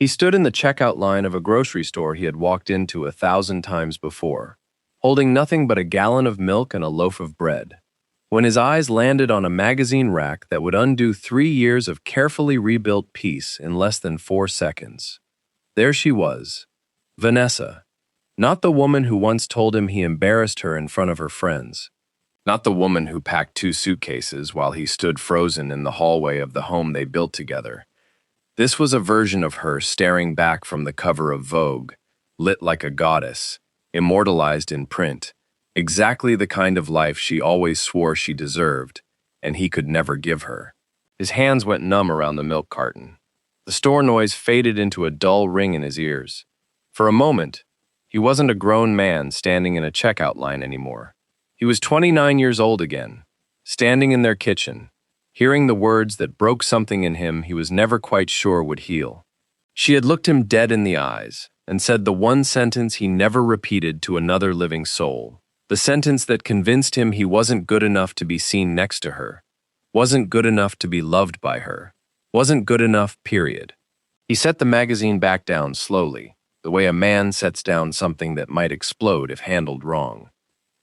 He stood in the checkout line of a grocery store he had walked into 1,000 times before, holding nothing but a gallon of milk and a loaf of bread. When his eyes landed on a magazine rack that would undo 3 years of carefully rebuilt peace in less than 4 seconds. There she was, Vanessa. Not the woman who once told him he embarrassed her in front of her friends. Not the woman who packed 2 suitcases while he stood frozen in the hallway of the home they built together. This was a version of her staring back from the cover of Vogue, lit like a goddess, immortalized in print, exactly the kind of life she always swore she deserved, and he could never give her. His hands went numb around the milk carton. The store noise faded into a dull ring in his ears. For a moment, he wasn't a grown man standing in a checkout line anymore. He was 29 years old again, standing in their kitchen, hearing the words that broke something in him he was never quite sure would heal. She had looked him dead in the eyes and said the one sentence he never repeated to another living soul, the sentence that convinced him he wasn't good enough to be seen next to her, wasn't good enough to be loved by her, wasn't good enough, period. He set the magazine back down slowly, the way a man sets down something that might explode if handled wrong.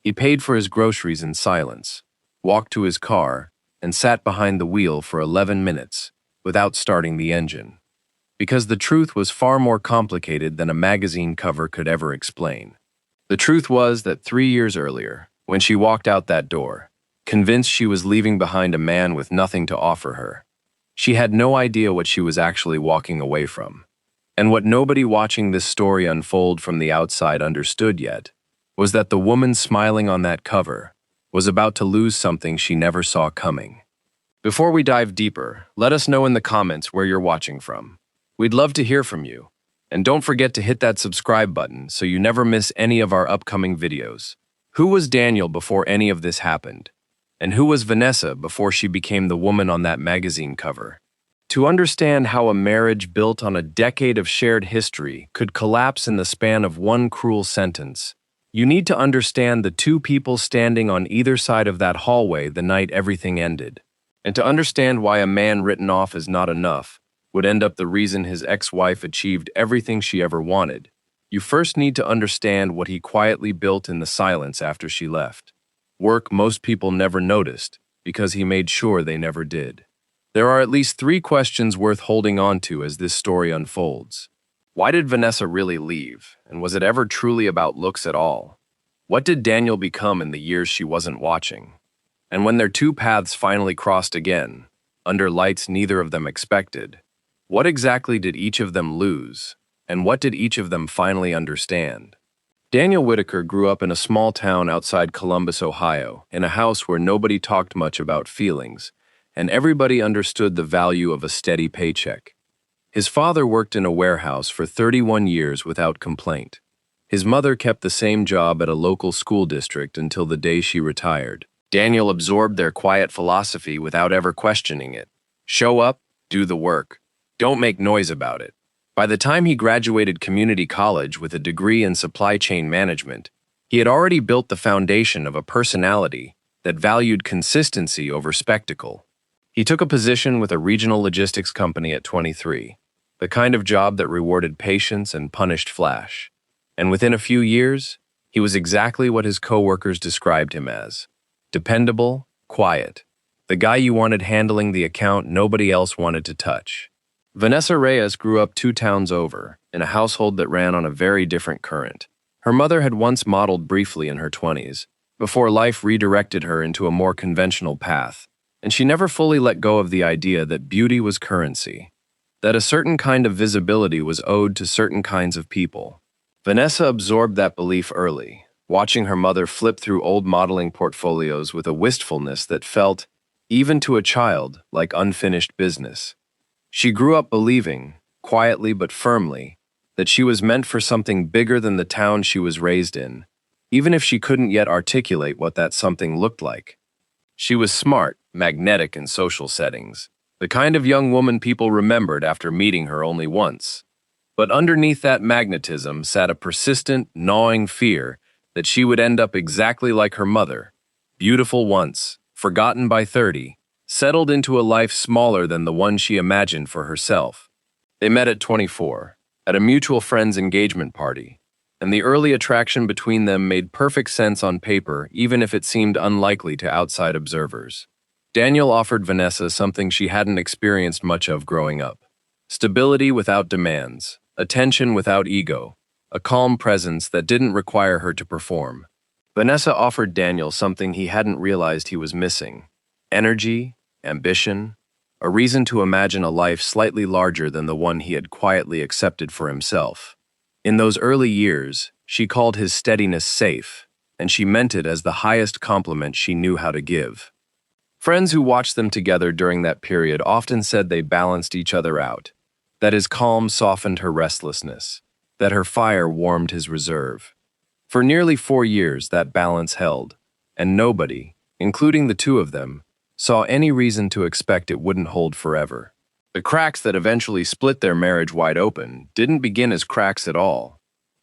He paid for his groceries in silence, walked to his car, and sat behind the wheel for 11 minutes, without starting the engine. Because the truth was far more complicated than a magazine cover could ever explain. The truth was that 3 years earlier, when she walked out that door, convinced she was leaving behind a man with nothing to offer her, she had no idea what she was actually walking away from. And what nobody watching this story unfold from the outside understood yet was that the woman smiling on that cover was about to lose something she never saw coming. Before we dive deeper, let us know in the comments where you're watching from. We'd love to hear from you. And don't forget to hit that subscribe button so you never miss any of our upcoming videos. Who was Daniel before any of this happened? And who was Vanessa before she became the woman on that magazine cover? To understand how a marriage built on a decade of shared history could collapse in the span of one cruel sentence, you need to understand the two people standing on either side of that hallway the night everything ended. And to understand why a man written off as not enough would end up the reason his ex-wife achieved everything she ever wanted, you first need to understand what he quietly built in the silence after she left. Work most people never noticed, because he made sure they never did. There are at least 3 questions worth holding on to as this story unfolds. Why did Vanessa really leave, and was it ever truly about looks at all? What did Daniel become in the years she wasn't watching? And when their two paths finally crossed again, under lights neither of them expected, what exactly did each of them lose, and what did each of them finally understand? Daniel Whitaker grew up in a small town outside Columbus, Ohio, in a house where nobody talked much about feelings, and everybody understood the value of a steady paycheck. His father worked in a warehouse for 31 years without complaint. His mother kept the same job at a local school district until the day she retired. Daniel absorbed their quiet philosophy without ever questioning it. Show up, do the work. Don't make noise about it. By the time he graduated community college with a degree in supply chain management, he had already built the foundation of a personality that valued consistency over spectacle. He took a position with a regional logistics company at 23, the kind of job that rewarded patience and punished flash. And within a few years, he was exactly what his coworkers described him as: dependable, quiet, the guy you wanted handling the account nobody else wanted to touch. Vanessa Reyes grew up 2 towns over, in a household that ran on a very different current. Her mother had once modeled briefly in her 20s, before life redirected her into a more conventional path, and she never fully let go of the idea that beauty was currency, that a certain kind of visibility was owed to certain kinds of people. Vanessa absorbed that belief early, watching her mother flip through old modeling portfolios with a wistfulness that felt, even to a child, like unfinished business. She grew up believing, quietly but firmly, that she was meant for something bigger than the town she was raised in, even if she couldn't yet articulate what that something looked like. She was smart, magnetic in social settings, the kind of young woman people remembered after meeting her only once. But underneath that magnetism sat a persistent, gnawing fear that she would end up exactly like her mother, beautiful once, forgotten by 30, settled into a life smaller than the one she imagined for herself. They met at 24, at a mutual friend's engagement party, and the early attraction between them made perfect sense on paper, even if it seemed unlikely to outside observers. Daniel offered Vanessa something she hadn't experienced much of growing up: stability without demands, attention without ego, a calm presence that didn't require her to perform. Vanessa offered Daniel something he hadn't realized he was missing: energy, ambition, a reason to imagine a life slightly larger than the one he had quietly accepted for himself. In those early years, she called his steadiness safe, and she meant it as the highest compliment she knew how to give. Friends who watched them together during that period often said they balanced each other out, that his calm softened her restlessness, that her fire warmed his reserve. For nearly 4 years, that balance held, and nobody, including the two of them, saw any reason to expect it wouldn't hold forever. The cracks that eventually split their marriage wide open didn't begin as cracks at all.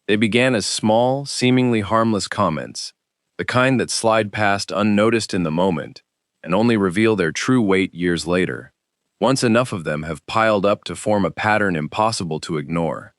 They began as small, seemingly harmless comments, the kind that slide past unnoticed in the moment and only reveal their true weight years later. Once enough of them have piled up to form a pattern impossible to ignore.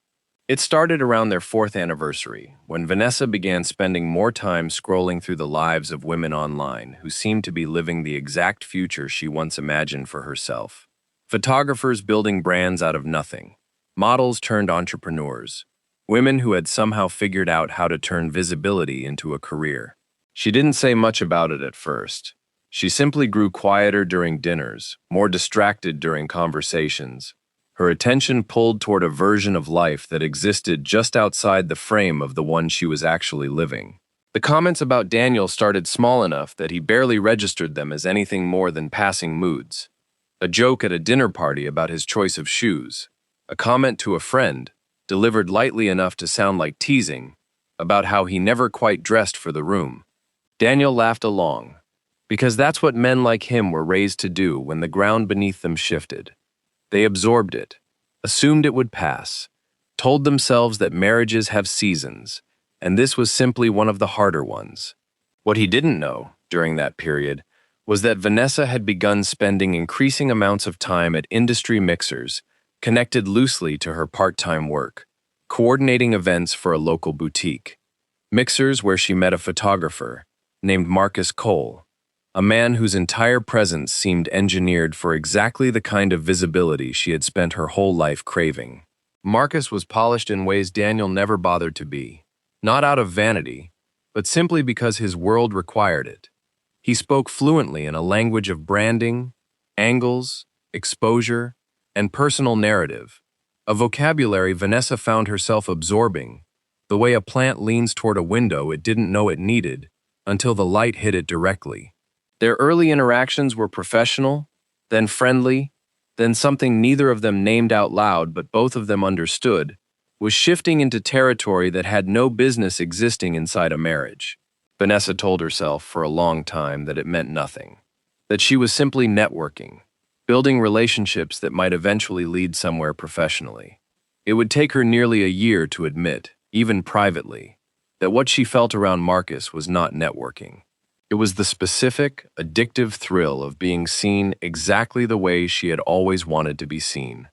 It started around their 4th anniversary, when Vanessa began spending more time scrolling through the lives of women online who seemed to be living the exact future she once imagined for herself. Photographers building brands out of nothing, models turned entrepreneurs, women who had somehow figured out how to turn visibility into a career. She didn't say much about it at first. She simply grew quieter during dinners, more distracted during conversations, her attention pulled toward a version of life that existed just outside the frame of the one she was actually living. The comments about Daniel started small enough that he barely registered them as anything more than passing moods. A joke at a dinner party about his choice of shoes, a comment to a friend, delivered lightly enough to sound like teasing, about how he never quite dressed for the room. Daniel laughed along, because that's what men like him were raised to do when the ground beneath them shifted. They absorbed it, assumed it would pass, told themselves that marriages have seasons, and this was simply one of the harder ones. What he didn't know, during that period, was that Vanessa had begun spending increasing amounts of time at industry mixers, connected loosely to her part-time work, coordinating events for a local boutique. Mixers where she met a photographer, named Marcus Cole, a man whose entire presence seemed engineered for exactly the kind of visibility she had spent her whole life craving. Marcus was polished in ways Daniel never bothered to be, not out of vanity, but simply because his world required it. He spoke fluently in a language of branding, angles, exposure, and personal narrative, a vocabulary Vanessa found herself absorbing, the way a plant leans toward a window it didn't know it needed until the light hit it directly. Their early interactions were professional, then friendly, then something neither of them named out loud but both of them understood, was shifting into territory that had no business existing inside a marriage. Vanessa told herself for a long time that it meant nothing, that she was simply networking, building relationships that might eventually lead somewhere professionally. It would take her nearly a year to admit, even privately, that what she felt around Marcus was not networking. It was the specific, addictive thrill of being seen exactly the way she had always wanted to be seen.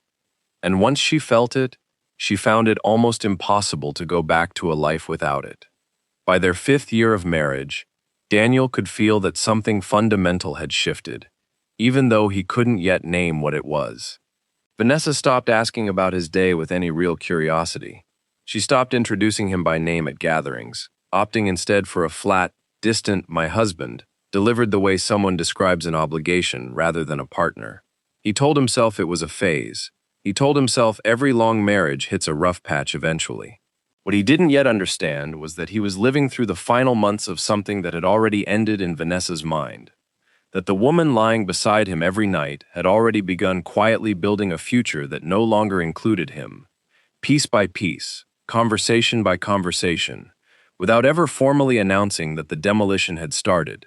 And once she felt it, she found it almost impossible to go back to a life without it. By their 5th year of marriage, Daniel could feel that something fundamental had shifted, even though he couldn't yet name what it was. Vanessa stopped asking about his day with any real curiosity. She stopped introducing him by name at gatherings, opting instead for a flat, distant "my husband," delivered the way someone describes an obligation rather than a partner. He told himself it was a phase. He told himself every long marriage hits a rough patch eventually. What he didn't yet understand was that he was living through the final months of something that had already ended in Vanessa's mind, that the woman lying beside him every night had already begun quietly building a future that no longer included him, piece by piece, conversation by conversation, without ever formally announcing that the demolition had started.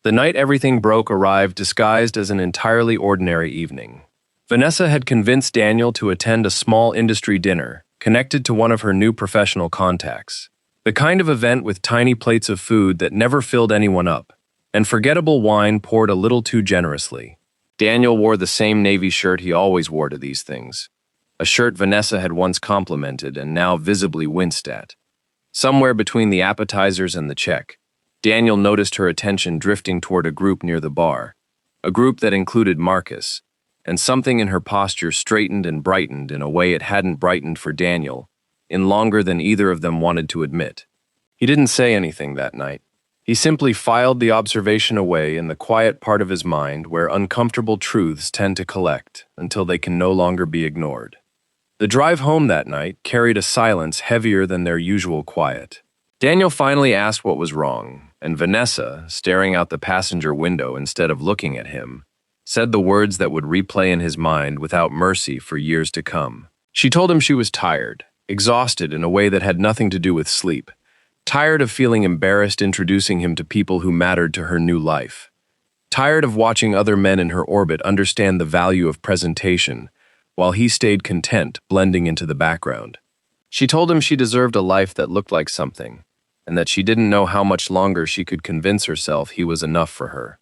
The night everything broke arrived disguised as an entirely ordinary evening. Vanessa had convinced Daniel to attend a small industry dinner, connected to one of her new professional contacts. The kind of event with tiny plates of food that never filled anyone up, and forgettable wine poured a little too generously. Daniel wore the same navy shirt he always wore to these things, a shirt Vanessa had once complimented and now visibly winced at. Somewhere between the appetizers and the check, Daniel noticed her attention drifting toward a group near the bar, a group that included Marcus, and something in her posture straightened and brightened in a way it hadn't brightened for Daniel in longer than either of them wanted to admit. He didn't say anything that night. He simply filed the observation away in the quiet part of his mind where uncomfortable truths tend to collect until they can no longer be ignored. The drive home that night carried a silence heavier than their usual quiet. Daniel finally asked what was wrong, and Vanessa, staring out the passenger window instead of looking at him, said the words that would replay in his mind without mercy for years to come. She told him she was tired, exhausted in a way that had nothing to do with sleep, tired of feeling embarrassed introducing him to people who mattered to her new life, tired of watching other men in her orbit understand the value of presentation, while he stayed content blending into the background. She told him she deserved a life that looked like something, and that she didn't know how much longer she could convince herself he was enough for her.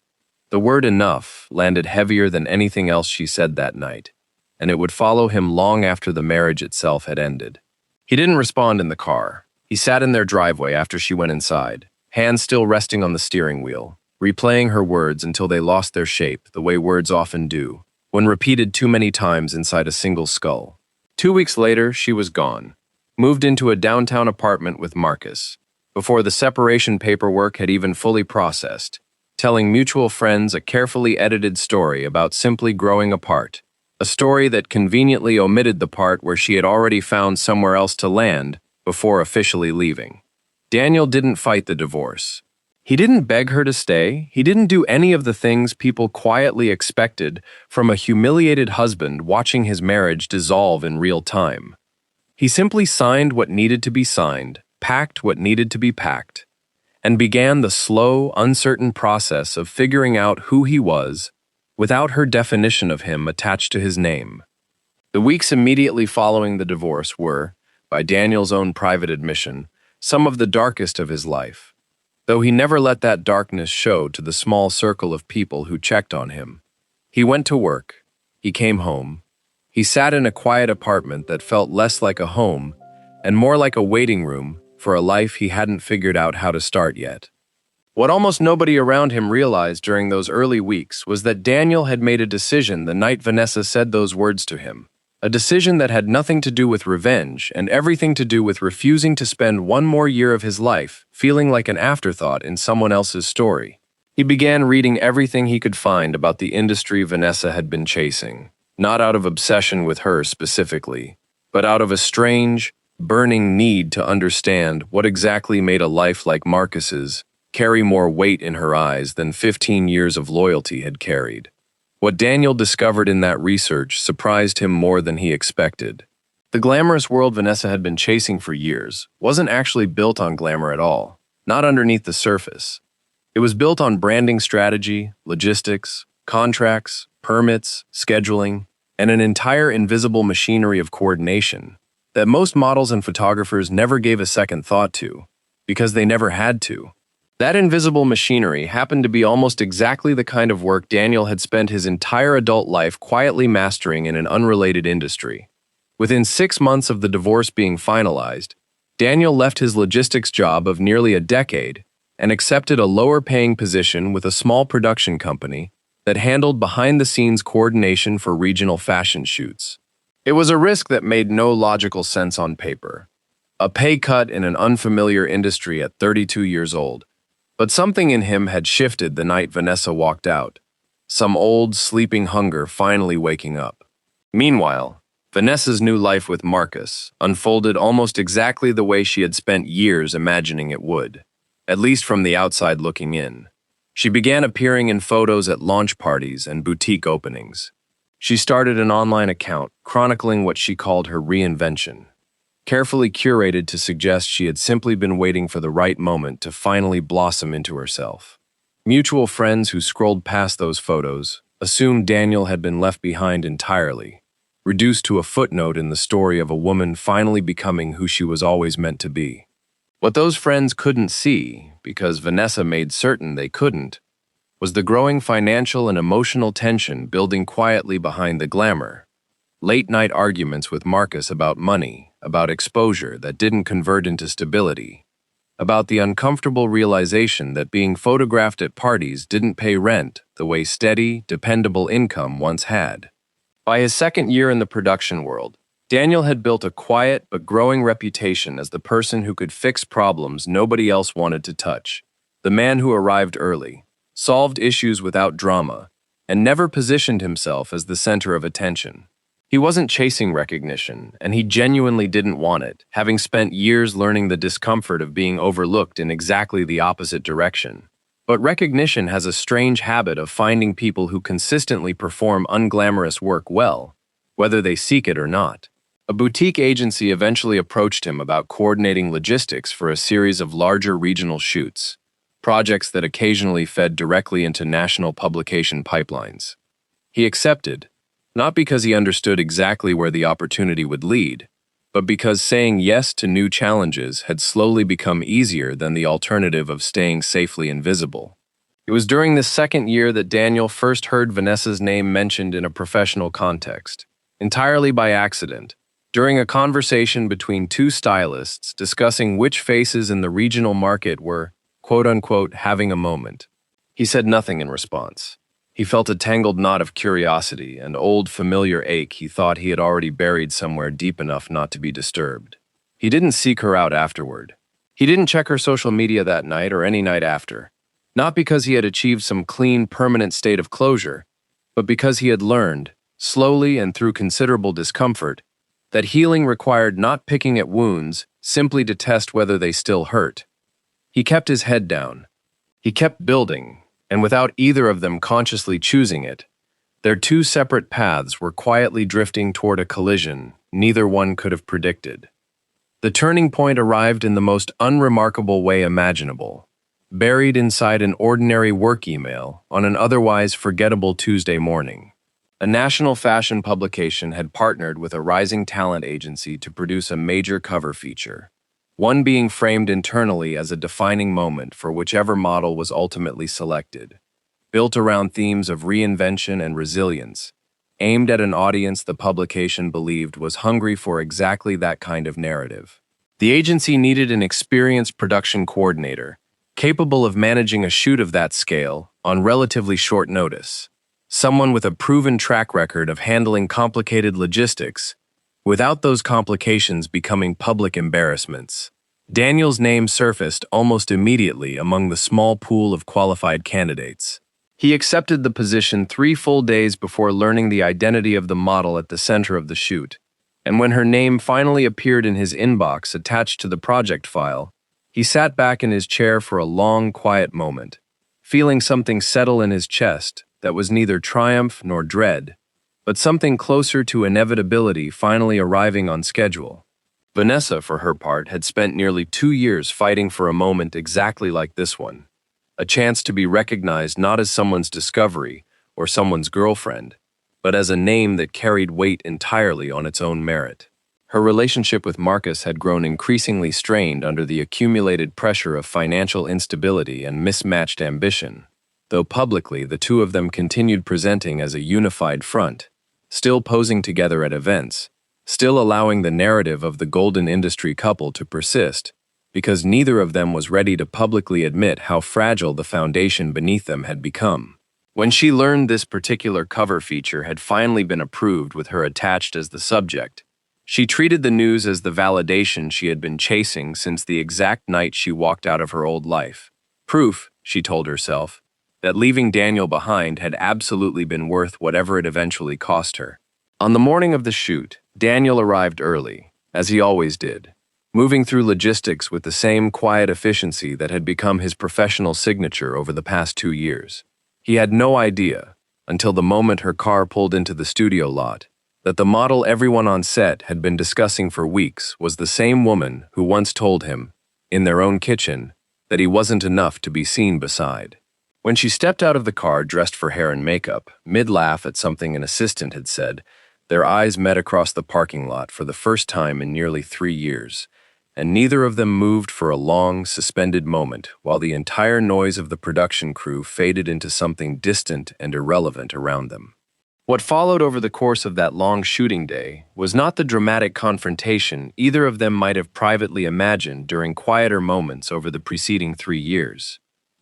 The word enough landed heavier than anything else she said that night, and it would follow him long after the marriage itself had ended. He didn't respond in the car. He sat in their driveway after she went inside, hands still resting on the steering wheel, replaying her words until they lost their shape the way words often do, when repeated too many times inside a single skull. 2 weeks later, she was gone, moved into a downtown apartment with Marcus, before the separation paperwork had even fully processed, telling mutual friends a carefully edited story about simply growing apart, a story that conveniently omitted the part where she had already found somewhere else to land before officially leaving. Daniel didn't fight the divorce. He didn't beg her to stay. He didn't do any of the things people quietly expected from a humiliated husband watching his marriage dissolve in real time. He simply signed what needed to be signed, packed what needed to be packed, and began the slow, uncertain process of figuring out who he was without her definition of him attached to his name. The weeks immediately following the divorce were, by Daniel's own private admission, some of the darkest of his life, though he never let that darkness show to the small circle of people who checked on him. He went to work. He came home. He sat in a quiet apartment that felt less like a home and more like a waiting room for a life he hadn't figured out how to start yet. What almost nobody around him realized during those early weeks was that Daniel had made a decision the night Vanessa said those words to him. A decision that had nothing to do with revenge and everything to do with refusing to spend one more year of his life feeling like an afterthought in someone else's story. He began reading everything he could find about the industry Vanessa had been chasing, not out of obsession with her specifically, but out of a strange, burning need to understand what exactly made a life like Marcus's carry more weight in her eyes than 15 years of loyalty had carried. What Daniel discovered in that research surprised him more than he expected. The glamorous world Vanessa had been chasing for years wasn't actually built on glamour at all, not underneath the surface. It was built on branding strategy, logistics, contracts, permits, scheduling, and an entire invisible machinery of coordination that most models and photographers never gave a second thought to, because they never had to. That invisible machinery happened to be almost exactly the kind of work Daniel had spent his entire adult life quietly mastering in an unrelated industry. Within 6 months of the divorce being finalized, Daniel left his logistics job of nearly a decade and accepted a lower-paying position with a small production company that handled behind-the-scenes coordination for regional fashion shoots. It was a risk that made no logical sense on paper. A pay cut in an unfamiliar industry at 32 years old. But something in him had shifted the night Vanessa walked out, some old, sleeping hunger finally waking up. Meanwhile, Vanessa's new life with Marcus unfolded almost exactly the way she had spent years imagining it would, at least from the outside looking in. She began appearing in photos at launch parties and boutique openings. She started an online account chronicling what she called her reinvention, carefully curated to suggest she had simply been waiting for the right moment to finally blossom into herself. Mutual friends who scrolled past those photos assumed Daniel had been left behind entirely, reduced to a footnote in the story of a woman finally becoming who she was always meant to be. What those friends couldn't see, because Vanessa made certain they couldn't, was the growing financial and emotional tension building quietly behind the glamour. Late-night arguments with Marcus about money, about exposure that didn't convert into stability, about the uncomfortable realization that being photographed at parties didn't pay rent the way steady, dependable income once had. By his second year in the production world, Daniel had built a quiet but growing reputation as the person who could fix problems nobody else wanted to touch, the man who arrived early, solved issues without drama, and never positioned himself as the center of attention. He wasn't chasing recognition, and he genuinely didn't want it, having spent years learning the discomfort of being overlooked in exactly the opposite direction. But recognition has a strange habit of finding people who consistently perform unglamorous work well, whether they seek it or not. A boutique agency eventually approached him about coordinating logistics for a series of larger regional shoots, projects that occasionally fed directly into national publication pipelines. He accepted, not because he understood exactly where the opportunity would lead, but because saying yes to new challenges had slowly become easier than the alternative of staying safely invisible. It was during this second year that Daniel first heard Vanessa's name mentioned in a professional context, entirely by accident, during a conversation between two stylists discussing which faces in the regional market were, quote-unquote, having a moment. He said nothing in response. He felt a tangled knot of curiosity, an old familiar ache he thought he had already buried somewhere deep enough not to be disturbed. He didn't seek her out afterward. He didn't check her social media that night or any night after. Not because he had achieved some clean, permanent state of closure, but because he had learned, slowly and through considerable discomfort, that healing required not picking at wounds simply to test whether they still hurt. He kept his head down. He kept building, and without either of them consciously choosing it, their two separate paths were quietly drifting toward a collision neither one could have predicted. The turning point arrived in the most unremarkable way imaginable, buried inside an ordinary work email on an otherwise forgettable Tuesday morning. A national fashion publication had partnered with a rising talent agency to produce a major cover feature, one being framed internally as a defining moment for whichever model was ultimately selected, built around themes of reinvention and resilience, aimed at an audience the publication believed was hungry for exactly that kind of narrative. The agency needed an experienced production coordinator, capable of managing a shoot of that scale on relatively short notice, someone with a proven track record of handling complicated logistics without those complications becoming public embarrassments. Daniel's name surfaced almost immediately among the small pool of qualified candidates. He accepted the position 3 full days before learning the identity of the model at the center of the shoot, and when her name finally appeared in his inbox attached to the project file, he sat back in his chair for a long, quiet moment, feeling something settle in his chest that was neither triumph nor dread, but something closer to inevitability finally arriving on schedule. Vanessa, for her part, had spent nearly 2 years fighting for a moment exactly like this one, a chance to be recognized not as someone's discovery or someone's girlfriend, but as a name that carried weight entirely on its own merit. Her relationship with Marcus had grown increasingly strained under the accumulated pressure of financial instability and mismatched ambition, though publicly the two of them continued presenting as a unified front, still posing together at events, still allowing the narrative of the golden industry couple to persist, because neither of them was ready to publicly admit how fragile the foundation beneath them had become. When she learned this particular cover feature had finally been approved with her attached as the subject, she treated the news as the validation she had been chasing since the exact night she walked out of her old life. Proof, she told herself, that leaving Daniel behind had absolutely been worth whatever it eventually cost her. On the morning of the shoot, Daniel arrived early, as he always did, moving through logistics with the same quiet efficiency that had become his professional signature over the past 2 years. He had no idea, until the moment her car pulled into the studio lot, that the model everyone on set had been discussing for weeks was the same woman who once told him, in their own kitchen, that he wasn't enough to be seen beside. When she stepped out of the car dressed for hair and makeup, mid-laugh at something an assistant had said, their eyes met across the parking lot for the first time in nearly 3 years, and neither of them moved for a long, suspended moment while the entire noise of the production crew faded into something distant and irrelevant around them. What followed over the course of that long shooting day was not the dramatic confrontation either of them might have privately imagined during quieter moments over the preceding 3 years.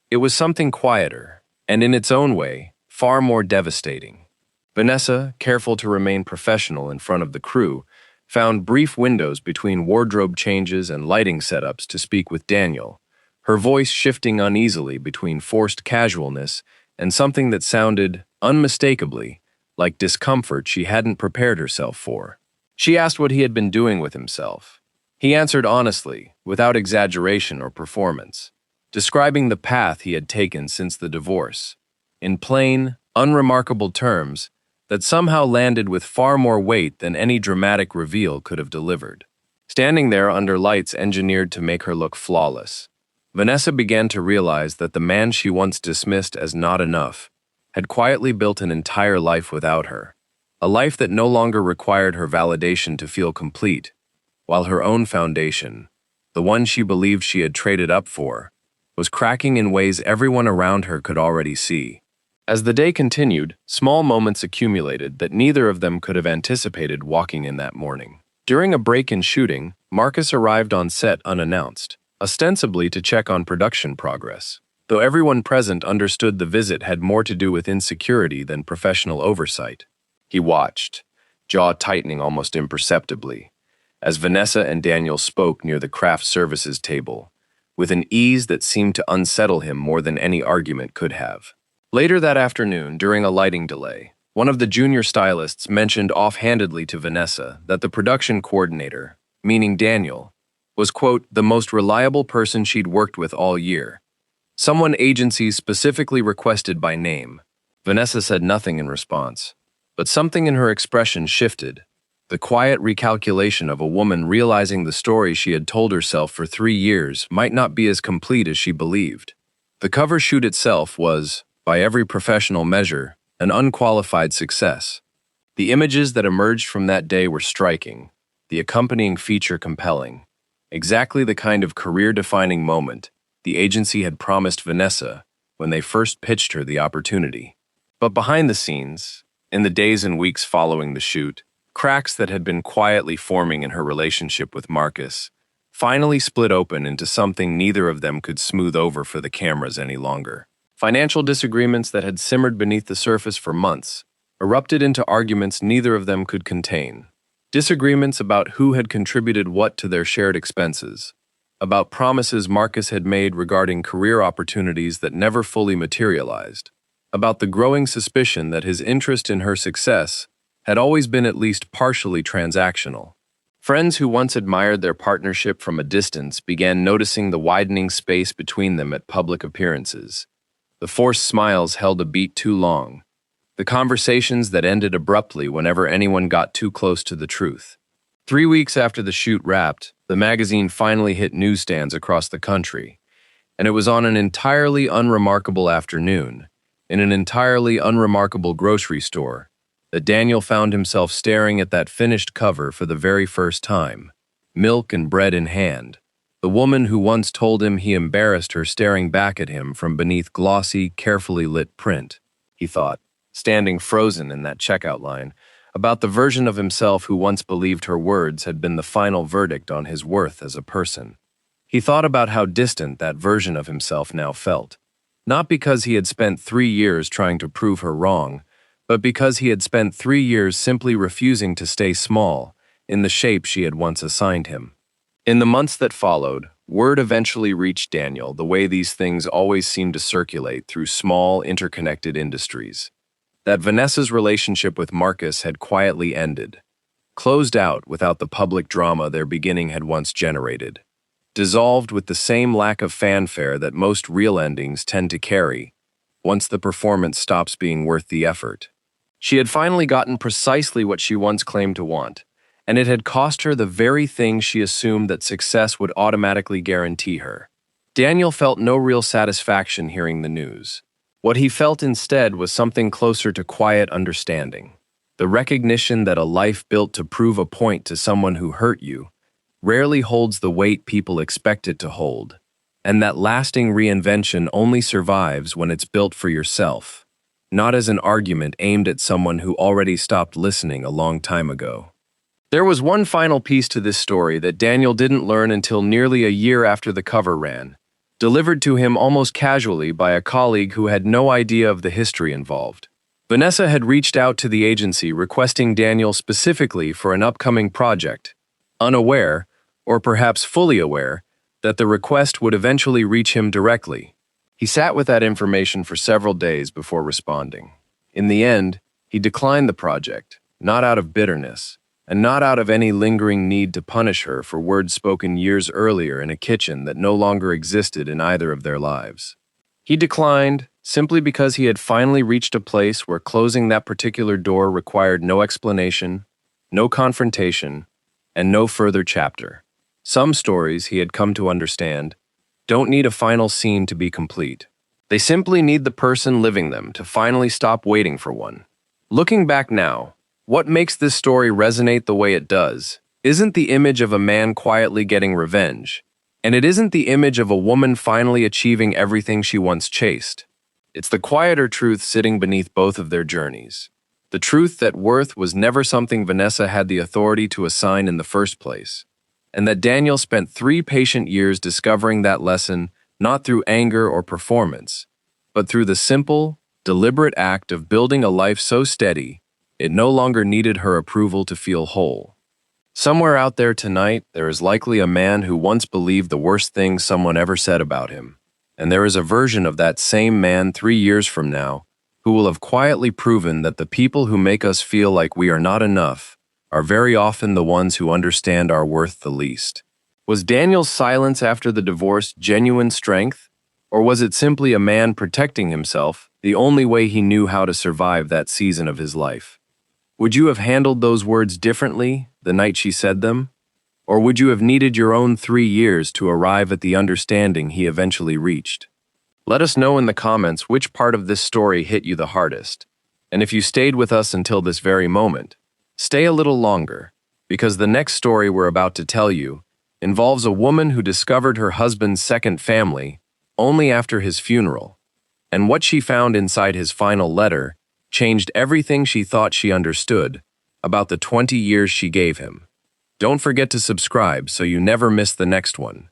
It was something quieter, and in its own way, far more devastating. Vanessa, careful to remain professional in front of the crew, found brief windows between wardrobe changes and lighting setups to speak with Daniel, her voice shifting uneasily between forced casualness and something that sounded, unmistakably, like discomfort she hadn't prepared herself for. She asked what he had been doing with himself. He answered honestly, without exaggeration or performance, describing the path he had taken since the divorce, in plain, unremarkable terms that somehow landed with far more weight than any dramatic reveal could have delivered. Standing there under lights engineered to make her look flawless, Vanessa began to realize that the man she once dismissed as not enough had quietly built an entire life without her, a life that no longer required her validation to feel complete, while her own foundation, the one she believed she had traded up for, was cracking in ways everyone around her could already see. As the day continued, small moments accumulated that neither of them could have anticipated walking in that morning. During a break in shooting, Marcus arrived on set unannounced, ostensibly to check on production progress, though everyone present understood the visit had more to do with insecurity than professional oversight. He watched, jaw tightening almost imperceptibly, as Vanessa and Daniel spoke near the craft services table, with an ease that seemed to unsettle him more than any argument could have. Later that afternoon, during a lighting delay, one of the junior stylists mentioned offhandedly to Vanessa that the production coordinator, meaning Daniel, was, quote, the most reliable person she'd worked with all year. Someone agencies specifically requested by name. Vanessa said nothing in response, but something in her expression shifted, the quiet recalculation of a woman realizing the story she had told herself for 3 years might not be as complete as she believed. The cover shoot itself was, by every professional measure, an unqualified success. The images that emerged from that day were striking, the accompanying feature compelling, exactly the kind of career-defining moment the agency had promised Vanessa when they first pitched her the opportunity. But behind the scenes, in the days and weeks following the shoot, cracks that had been quietly forming in her relationship with Marcus finally split open into something neither of them could smooth over for the cameras any longer. Financial disagreements that had simmered beneath the surface for months erupted into arguments neither of them could contain. Disagreements about who had contributed what to their shared expenses, about promises Marcus had made regarding career opportunities that never fully materialized, about the growing suspicion that his interest in her success had always been at least partially transactional. Friends who once admired their partnership from a distance began noticing the widening space between them at public appearances. The forced smiles held a beat too long, the conversations that ended abruptly whenever anyone got too close to the truth. 3 weeks after the shoot wrapped, the magazine finally hit newsstands across the country, and it was on an entirely unremarkable afternoon, in an entirely unremarkable grocery store, that Daniel found himself staring at that finished cover for the very first time, milk and bread in hand, the woman who once told him he embarrassed her staring back at him from beneath glossy, carefully lit print, he thought, standing frozen in that checkout line, about the version of himself who once believed her words had been the final verdict on his worth as a person. He thought about how distant that version of himself now felt, not because he had spent 3 years trying to prove her wrong, but because he had spent 3 years simply refusing to stay small in the shape she had once assigned him. In the months that followed, word eventually reached Daniel the way these things always seem to circulate through small, interconnected industries, that Vanessa's relationship with Marcus had quietly ended, closed out without the public drama their beginning had once generated, dissolved with the same lack of fanfare that most real endings tend to carry once the performance stops being worth the effort. She had finally gotten precisely what she once claimed to want, and it had cost her the very thing she assumed that success would automatically guarantee her. Daniel felt no real satisfaction hearing the news. What he felt instead was something closer to quiet understanding, the recognition that a life built to prove a point to someone who hurt you rarely holds the weight people expect it to hold, and that lasting reinvention only survives when it's built for yourself, not as an argument aimed at someone who already stopped listening a long time ago. There was one final piece to this story that Daniel didn't learn until nearly a year after the cover ran, delivered to him almost casually by a colleague who had no idea of the history involved. Vanessa had reached out to the agency requesting Daniel specifically for an upcoming project, unaware, or perhaps fully aware, that the request would eventually reach him directly. He sat with that information for several days before responding. In the end, he declined the project, not out of bitterness, and not out of any lingering need to punish her for words spoken years earlier in a kitchen that no longer existed in either of their lives. He declined simply because he had finally reached a place where closing that particular door required no explanation, no confrontation, and no further chapter. Some stories, he had come to understand, don't need a final scene to be complete. They simply need the person living them to finally stop waiting for one. Looking back now, what makes this story resonate the way it does isn't the image of a man quietly getting revenge, and it isn't the image of a woman finally achieving everything she once chased. It's the quieter truth sitting beneath both of their journeys. The truth that worth was never something Vanessa had the authority to assign in the first place, and that Daniel spent 3 patient years discovering that lesson not through anger or performance, but through the simple, deliberate act of building a life so steady it no longer needed her approval to feel whole. Somewhere out there tonight, there is likely a man who once believed the worst thing someone ever said about him, and there is a version of that same man 3 years from now who will have quietly proven that the people who make us feel like we are not enough are very often the ones who understand our worth the least. Was Daniel's silence after the divorce genuine strength, or was it simply a man protecting himself, the only way he knew how to survive that season of his life? Would you have handled those words differently the night she said them? Or would you have needed your own 3 years to arrive at the understanding he eventually reached? Let us know in the comments which part of this story hit you the hardest. And if you stayed with us until this very moment, stay a little longer, because the next story we're about to tell you involves a woman who discovered her husband's second family only after his funeral, and what she found inside his final letter changed everything she thought she understood about the 20 years she gave him. Don't forget to subscribe so you never miss the next one.